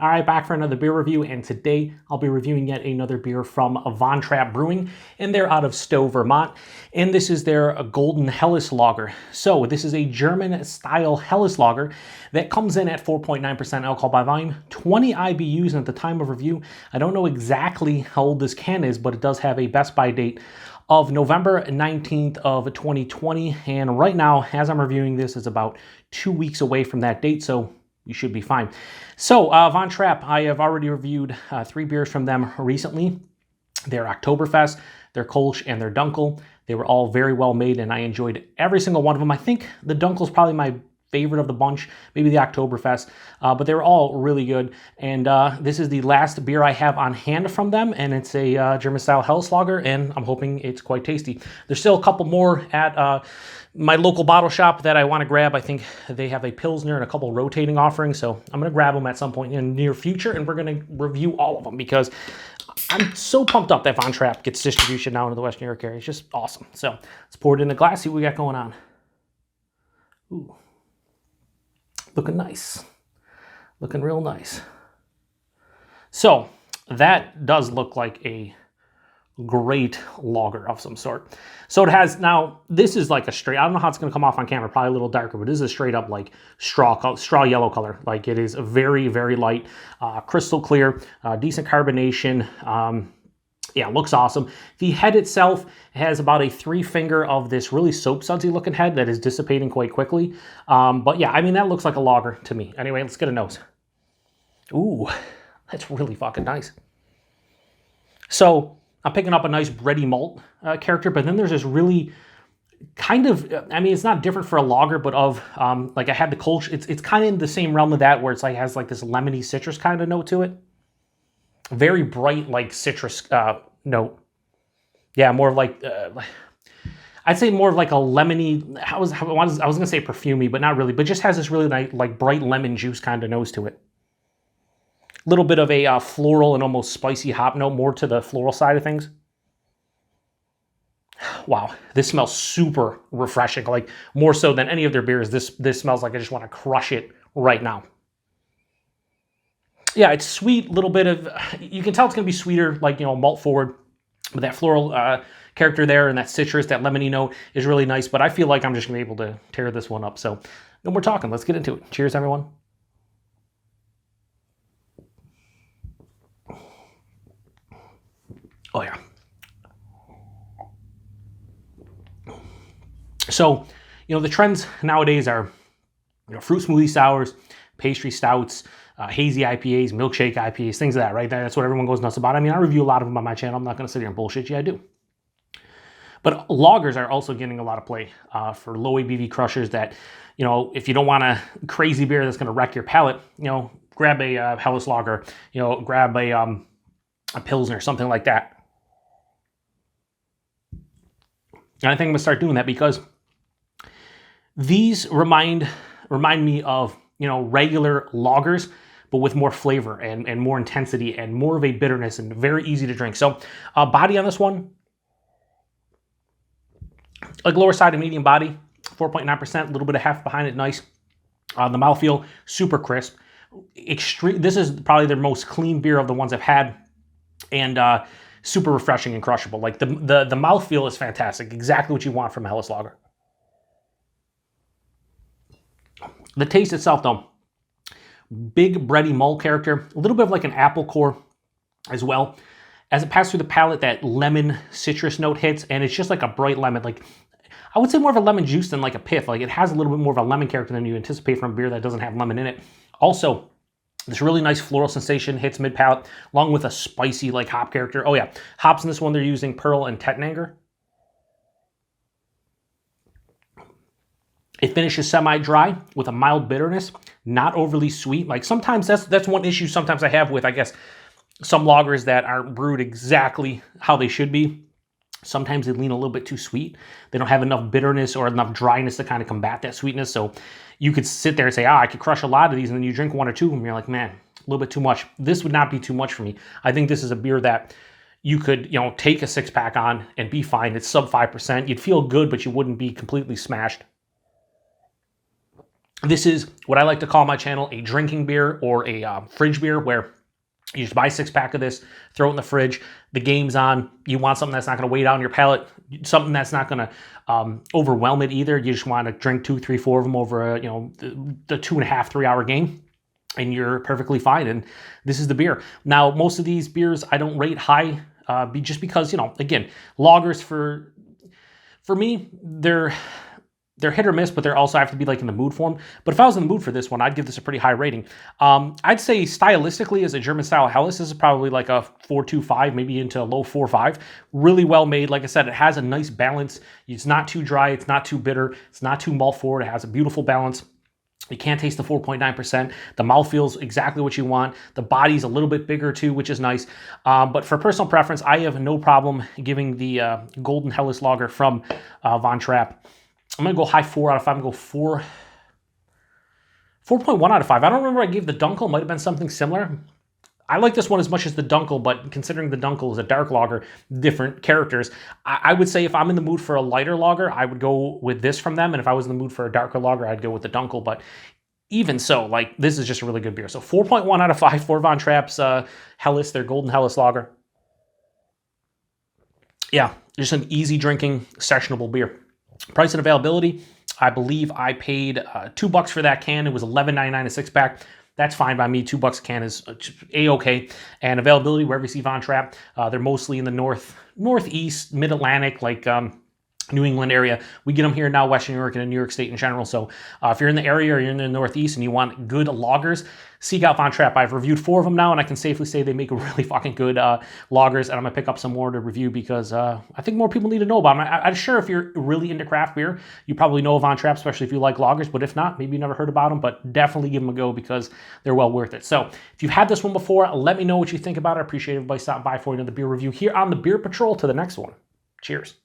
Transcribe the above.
All right, back for another beer review, and today I'll be reviewing yet another beer from Trapp Brewing, and they're out of Stowe, Vermont, and this is their Golden Helles Lager. So this is a German-style Helles Lager that comes in at 4.9% alcohol by volume, 20 IBUs, and at the time of review, I don't know exactly how old this can is, but it does have a best by date of November 19th of 2020, and right now, as I'm reviewing this, it's about 2 weeks away from that date, so you should be fine. So, Von Trapp, I have already reviewed 3 beers from them recently. Their Oktoberfest, their Kolsch, and their Dunkel. They were all very well made, and I enjoyed every single one of them. I think the Dunkel's probably my favorite of the bunch, maybe the Oktoberfest, but they were all really good. And this is the last beer I have on hand from them, and it's a German-style Helles Lager, and I'm hoping it's quite tasty. There's still a couple more at my local bottle shop that I want to grab. I think they have a Pilsner and a couple rotating offerings, so I'm going to grab them at some point in the near future, and we're going to review all of them because I'm so pumped up that Von Trapp gets distribution now into the Western New York area. It's just awesome. So let's pour it in the glass, see what we got going on. Ooh. Looking nice. Looking real nice. So that does look like a great lager of some sort. So it has, now this is like a straight, I don't know how it's going to come off on camera, probably a little darker, but this is a straight up like straw yellow color. Like it is very, very light, crystal clear, decent carbonation. Yeah, looks awesome. The head itself has about a 3-finger of this really soap sudsy looking head that is dissipating quite quickly. But yeah, I mean, that looks like a lager to me. Anyway, let's get a nose. Ooh, that's really fucking nice. So I'm picking up a nice bready malt character, but then there's this really kind of, I mean, it's not different for a lager, but of, like I had the Kolsch, it's kind of in the same realm of that, where it's like, has like this lemony citrus kind of note to it. Very bright, like citrus note. Yeah, more of like, I'd say more of like a lemony, I was gonna say perfumey, but not really, but just has this really nice, like bright lemon juice kind of nose to it. Little bit of a floral and almost spicy hop note, more to the floral side of things. Wow, this smells super refreshing, like more so than any of their beers. This smells like I just want to crush it right now. Yeah, it's sweet, little bit of, you can tell it's going to be sweeter, like, you know, malt forward. But that floral character there and that citrus, that lemony note is really nice. But I feel like I'm just going to be able to tear this one up. So no more talking. Let's get into it. Cheers, everyone. Oh, yeah. So, you know, the trends nowadays are, you know, fruit smoothie sours, pastry stouts, hazy IPAs, milkshake IPAs, things of that, right? That's what everyone goes nuts about. I mean, I review a lot of them on my channel. I'm not going to sit here and bullshit you. I do. But lagers are also getting a lot of play for low ABV crushers that, you know, if you don't want a crazy beer that's going to wreck your palate, you know, grab a Helles Lager, you know, grab a Pilsner, something like that. And I think I'm going to start doing that because these remind me of, you know, regular lagers, but with more flavor and more intensity and more of a bitterness and very easy to drink. So body on this one, like lower side of medium body, 4.9%, a little bit of heft behind it, nice. The mouthfeel, super crisp. This is probably their most clean beer of the ones I've had, and super refreshing and crushable. Like the mouthfeel is fantastic, exactly what you want from a Helles Lager. The taste itself, though, big bready malt character, a little bit of like an apple core as well. As it passes through the palate, that lemon citrus note hits, and it's just like a bright lemon. Like, I would say more of a lemon juice than like a pith. Like, it has a little bit more of a lemon character than you anticipate from a beer that doesn't have lemon in it. Also, this really nice floral sensation hits mid-palate, along with a spicy like hop character. Oh yeah, hops in this one, they're using Perle and Tettnanger. It finishes semi-dry with a mild bitterness, not overly sweet. Like sometimes that's one issue sometimes I have with, I guess, some lagers that aren't brewed exactly how they should be. Sometimes they lean a little bit too sweet. They don't have enough bitterness or enough dryness to kind of combat that sweetness. So you could sit there and say, I could crush a lot of these, and then you drink 1 or 2 and you're like, man, a little bit too much. This would not be too much for me. I think this is a beer that you could, you know, take a 6-pack on and be fine. It's sub 5%. You'd feel good, but you wouldn't be completely smashed. This is what I like to call my channel a drinking beer or a fridge beer, where you just buy a 6-pack of this, throw it in the fridge, the game's on, you want something that's not going to weigh down your palate, something that's not going to overwhelm it either. You just want to drink 2, 3, 4 of them over the 2.5, 3 hour game, and you're perfectly fine. And this is the beer. Now, most of these beers I don't rate high, just because, again, lagers for me, they're hit or miss, but they also have to be like in the mood for them. But if I was in the mood for this one, I'd give this a pretty high rating. I'd say stylistically, as a German style Helles, this is probably like a 4.25, maybe into a low 4.5. Really well made. Like I said, it has a nice balance. It's not too dry. It's not too bitter. It's not too malt forward. It has a beautiful balance. You can't taste the 4.9%. The mouth feels exactly what you want. The body's a little bit bigger too, which is nice. But for personal preference, I have no problem giving the Golden Helles Lager from Von Trapp. I'm going to go high 4 out of 5. I'm going to go 4.1 out of 5. I don't remember I gave the Dunkel. Might have been something similar. I like this one as much as the Dunkel, but considering the Dunkel is a dark lager, different characters, I would say if I'm in the mood for a lighter lager, I would go with this from them. And if I was in the mood for a darker lager, I'd go with the Dunkel. But even so, like, this is just a really good beer. So 4.1 out of 5 for Von Trapp's Helles, their Golden Helles Lager. Yeah, just an easy drinking, sessionable beer. Price and availability, I believe I paid $2 for that can. It was $11.99 a 6-pack. That's fine by me. $2 a can is A-okay. And availability, wherever you see Von Trapp, they're mostly in the northeast, mid-Atlantic, like New England area. We get them here now, Western New York, and in New York State in general. So if you're in the area or you're in the Northeast and you want good lagers, seek out Von Trapp. I've reviewed 4 of them now, and I can safely say they make really fucking good lagers, and I'm going to pick up some more to review because I think more people need to know about them. I'm sure if you're really into craft beer, you probably know of Von Trapp, especially if you like lagers, but if not, maybe you never heard about them, but definitely give them a go because they're well worth it. So if you've had this one before, let me know what you think about it. I appreciate everybody stopping by for another beer review here on the Beer Patrol. To the next one. Cheers.